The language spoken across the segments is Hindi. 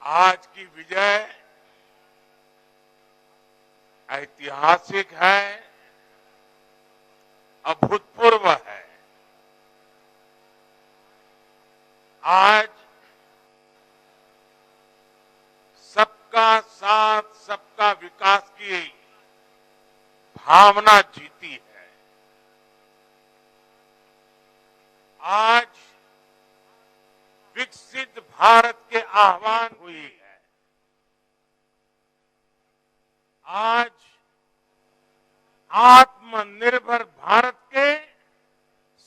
आज की विजय ऐतिहासिक है, अभूतपूर्व है। आज सबका साथ, सबका विकास की भावना जीती है। आज विकसित भारत के आह्वान हुई है। आज आत्मनिर्भर भारत के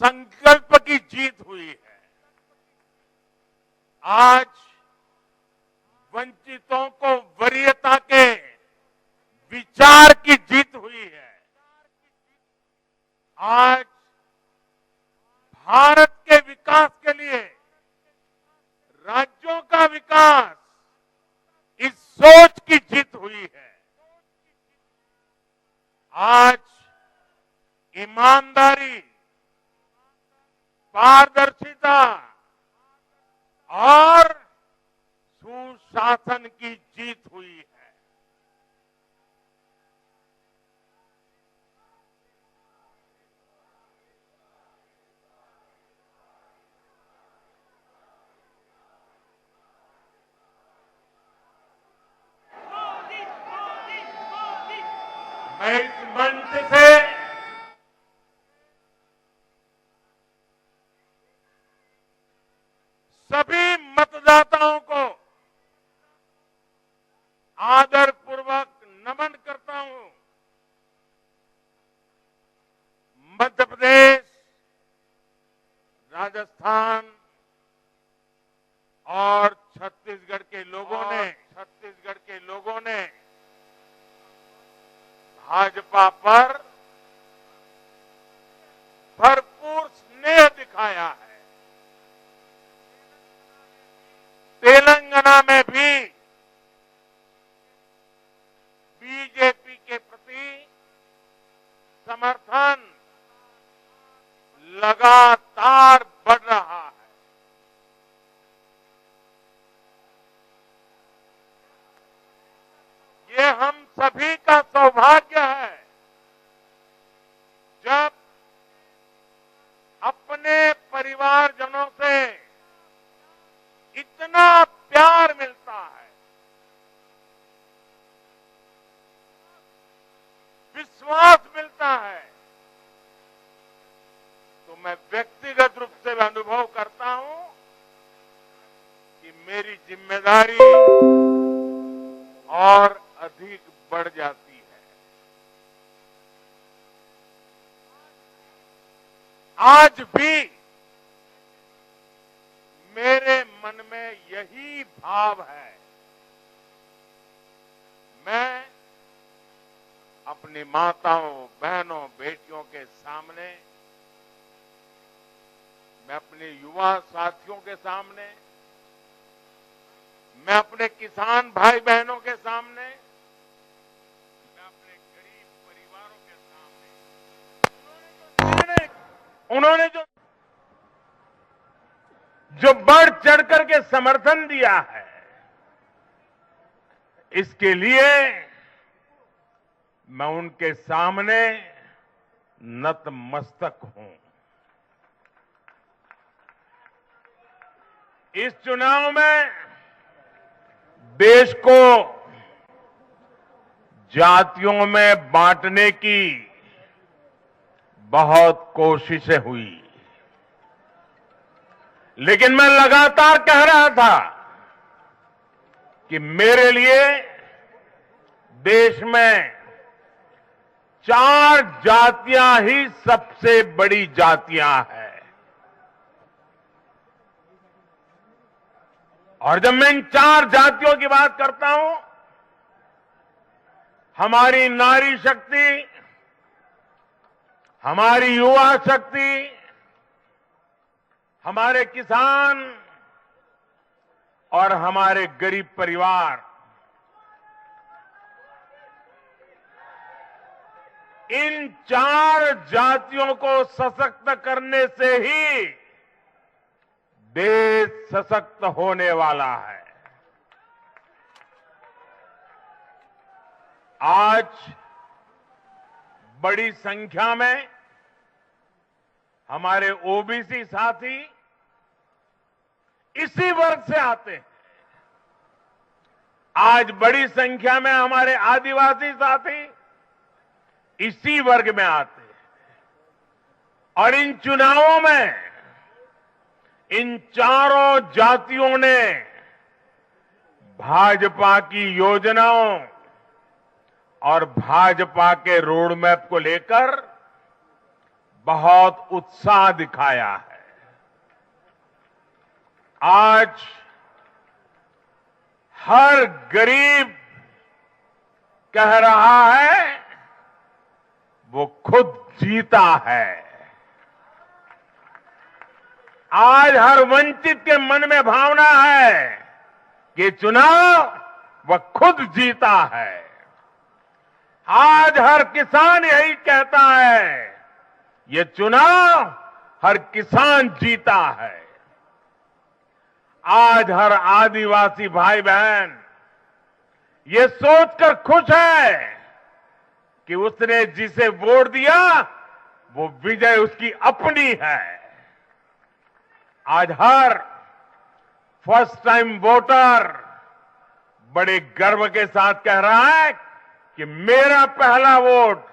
संकल्प की जीत हुई है। आज वंचितों को वरीयता के विचार की जीत हुई है। आज भारत के विकास के लिए राज्यों का विकास, इस सोच की जीत हुई है। आज ईमानदारी, पारदर्शिता और सुशासन की जीत हुई है। मैं इस मंच से सभी मतदाताओं को आदरपूर्वक नमन करता हूं। मध्य प्रदेश, राजस्थान और छत्तीसगढ़ के लोगों ने भाजपा पर भरपूर स्नेह दिखाया है। तेलंगाना में भी बीजेपी के प्रति समर्थन लगातार बढ़ रहा है। ये हम सभी का सौभाग्य है जब अपने परिवारजनों से इतना प्यार मिलता है, विश्वास मिलता है। तो मैं व्यक्तिगत रूप से अनुभव करता हूं कि मेरी जिम्मेदारी और अधिक बढ़ जाती है। आज भी मेरे मन में यही भाव है। मैं अपनी माताओं, बहनों, बेटियों के सामने, मैं अपने युवा साथियों के सामने, मैं अपने किसान भाई बहनों के सामने, मैं अपने गरीब परिवारों के सामने, उन्होंने जो बढ़ चढ़ करके समर्थन दिया है, इसके लिए मैं उनके सामने नतमस्तक हूं। इस चुनाव में देश को जातियों में बांटने की बहुत कोशिशें हुई, लेकिन मैं लगातार कह रहा था कि मेरे लिए देश में 4 जातियां ही सबसे बड़ी जातियां हैं। और जब मैं इन 4 जातियों की बात करता हूं, हमारी नारी शक्ति, हमारी युवा शक्ति, हमारे किसान और हमारे गरीब परिवार, इन 4 जातियों को सशक्त करने से ही देश सशक्त होने वाला है। आज बड़ी संख्या में हमारे ओबीसी साथी इसी वर्ग से आते हैं। आज बड़ी संख्या में हमारे आदिवासी साथी इसी वर्ग में आते हैं और इन चुनावों में इन चारों जातियों ने भाजपा की योजनाओं और भाजपा के रोड मैप को लेकर बहुत उत्साह दिखाया है। आज हर गरीब कह रहा है वो खुद जीता है। आज हर वंचित के मन में भावना है कि चुनाव वह खुद जीता है। आज हर किसान यही कहता है ये चुनाव हर किसान जीता है। आज हर आदिवासी भाई बहन ये सोचकर खुश है कि उसने जिसे वोट दिया वो विजय उसकी अपनी है। आज हर फर्स्ट टाइम वोटर बड़े गर्व के साथ कह रहा है कि मेरा पहला वोट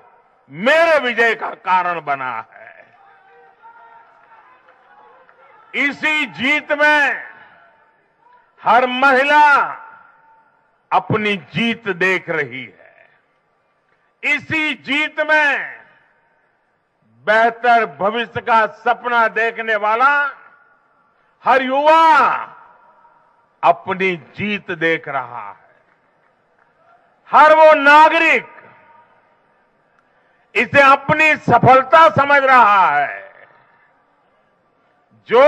मेरे विजय का कारण बना है। इसी जीत में हर महिला अपनी जीत देख रही है। इसी जीत में बेहतर भविष्य का सपना देखने वाला हर युवा अपनी जीत देख रहा है। हर वो नागरिक इसे अपनी सफलता समझ रहा है जो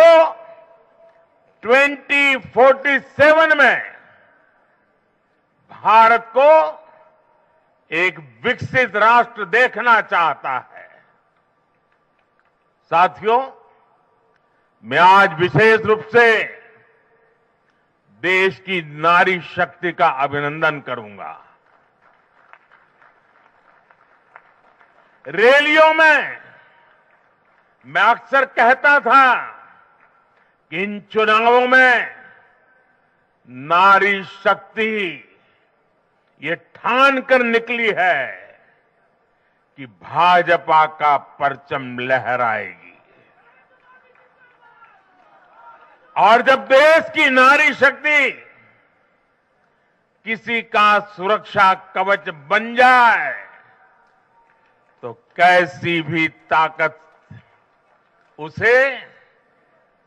2047 में भारत को एक विकसित राष्ट्र देखना चाहता है। साथियों, मैं आज विशेष रूप से देश की नारी शक्ति का अभिनंदन करूंगा। रैलियों में मैं अक्सर कहता था कि इन चुनावों में नारी शक्ति ये ठान कर निकली है कि भाजपा का परचम लहराएगी। और जब देश की नारी शक्ति किसी का सुरक्षा कवच बन जाए तो कैसी भी ताकत उसे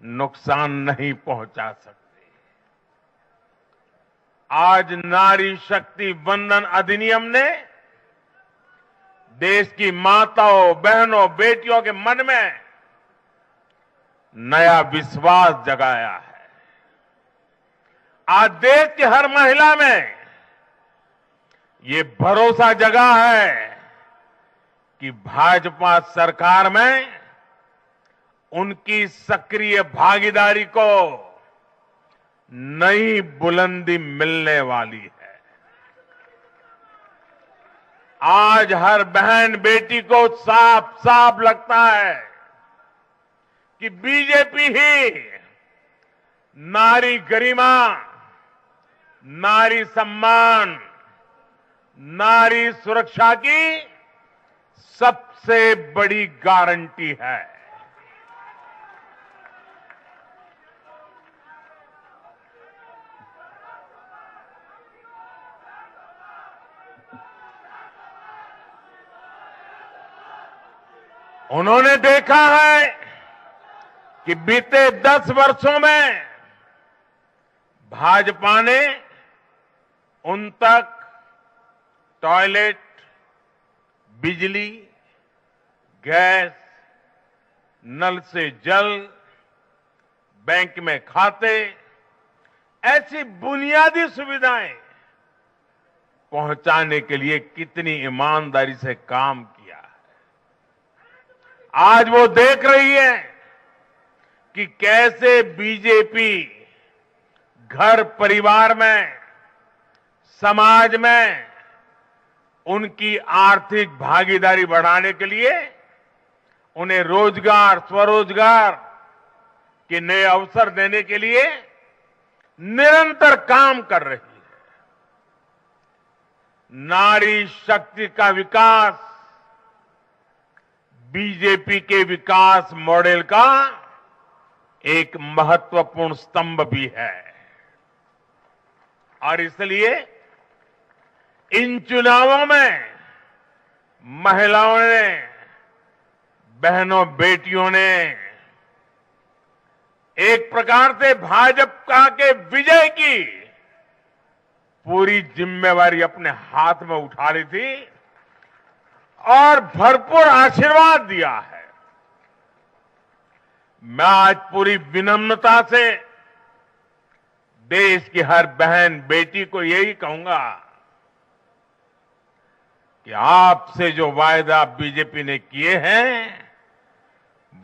नुकसान नहीं पहुंचा सकती। आज नारी शक्ति वंदन अधिनियम ने देश की माताओं, बहनों, बेटियों के मन में नया विश्वास जगाया है। आज देश की हर महिला में ये भरोसा जगा है कि भाजपा सरकार में उनकी सक्रिय भागीदारी को नई बुलंदी मिलने वाली है। आज हर बहन बेटी को साफ साफ लगता है कि बीजेपी ही नारी गरिमा, नारी सम्मान, नारी सुरक्षा की सबसे बड़ी गारंटी है। उन्होंने देखा है कि बीते 10 वर्षों में भाजपा ने उन तक टॉयलेट, बिजली, गैस, नल से जल, बैंक में खाते, ऐसी बुनियादी सुविधाएं पहुंचाने के लिए कितनी ईमानदारी से काम किया है। आज वो देख रही है कि कैसे बीजेपी घर परिवार में, समाज में उनकी आर्थिक भागीदारी बढ़ाने के लिए उन्हें रोजगार, स्वरोजगार के नए अवसर देने के लिए निरंतर काम कर रही है। नारी शक्ति का विकास बीजेपी के विकास मॉडल का एक महत्वपूर्ण स्तंभ भी है और इसलिए इन चुनावों में महिलाओं ने, बहनों, बेटियों ने एक प्रकार से भाजपा के विजय की पूरी जिम्मेवारी अपने हाथ में उठा ली थी और भरपूर आशीर्वाद दिया है। मैं आज पूरी विनम्रता से देश की हर बहन बेटी को यही कहूंगा कि आपसे जो वायदा बीजेपी ने किए हैं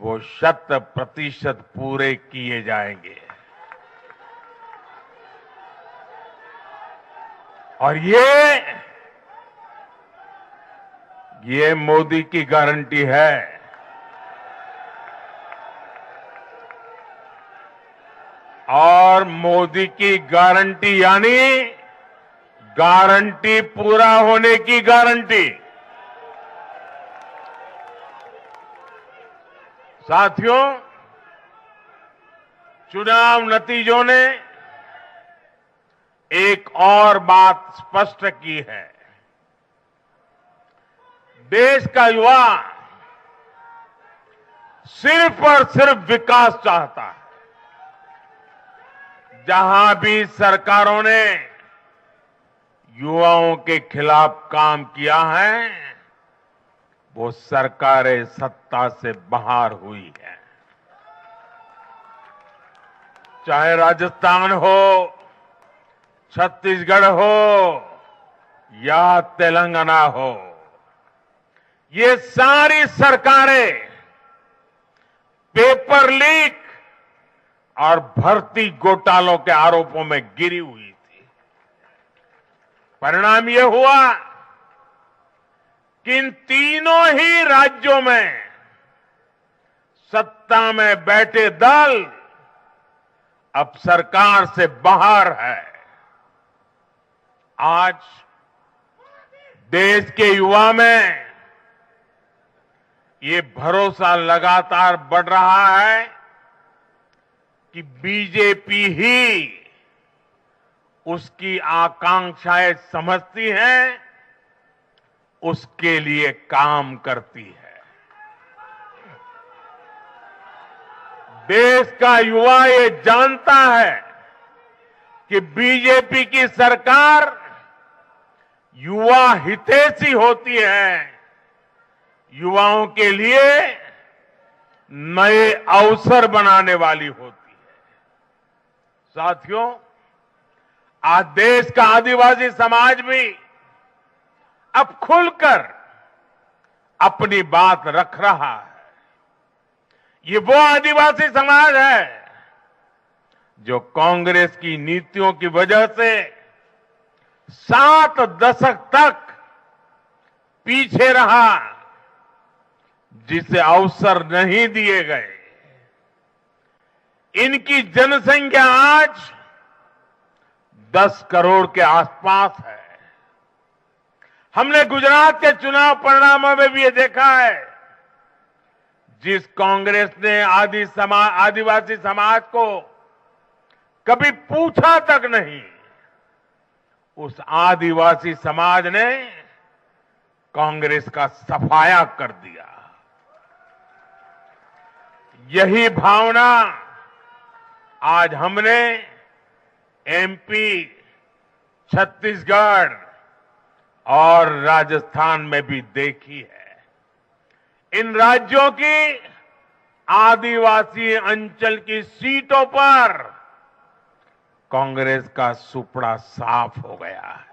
वो 100% पूरे किए जाएंगे और ये मोदी की गारंटी है। और मोदी की गारंटी यानी गारंटी पूरा होने की गारंटी। साथियों, चुनाव नतीजों ने एक और बात स्पष्ट की है। देश का युवा सिर्फ और सिर्फ विकास चाहता है। जहां भी सरकारों ने युवाओं के खिलाफ काम किया है वो सरकारें सत्ता से बाहर हुई है। चाहे राजस्थान हो, छत्तीसगढ़ हो या तेलंगाना हो, ये सारी सरकारें पेपर लीक और भर्ती घोटालों के आरोपों में गिरी हुई थी। परिणाम यह हुआ कि इन तीनों ही राज्यों में सत्ता में बैठे दल अब सरकार से बाहर है। आज देश के युवा में ये भरोसा लगातार बढ़ रहा है कि बीजेपी ही उसकी आकांक्षाएं समझती है, उसके लिए काम करती है। देश का युवा ये जानता है कि बीजेपी की सरकार युवा हितैषी होती है, युवाओं के लिए नए अवसर बनाने वाली होती है। साथियों, आज देश का आदिवासी समाज भी अब खुलकर अपनी बात रख रहा है। ये वो आदिवासी समाज है जो कांग्रेस की नीतियों की वजह से 7 दशक तक पीछे रहा, जिसे अवसर नहीं दिए गए। इनकी जनसंख्या आज 10 करोड़ के आसपास है। हमने गुजरात के चुनाव परिणामों में भी ये देखा है, जिस कांग्रेस ने आदिवासी समाज को कभी पूछा तक नहीं, उस आदिवासी समाज ने कांग्रेस का सफाया कर दिया। यही भावना आज हमने एमपी, छत्तीसगढ़ और राजस्थान में भी देखी है। इन राज्यों की आदिवासी अंचल की सीटों पर कांग्रेस का सुपड़ा साफ हो गया है।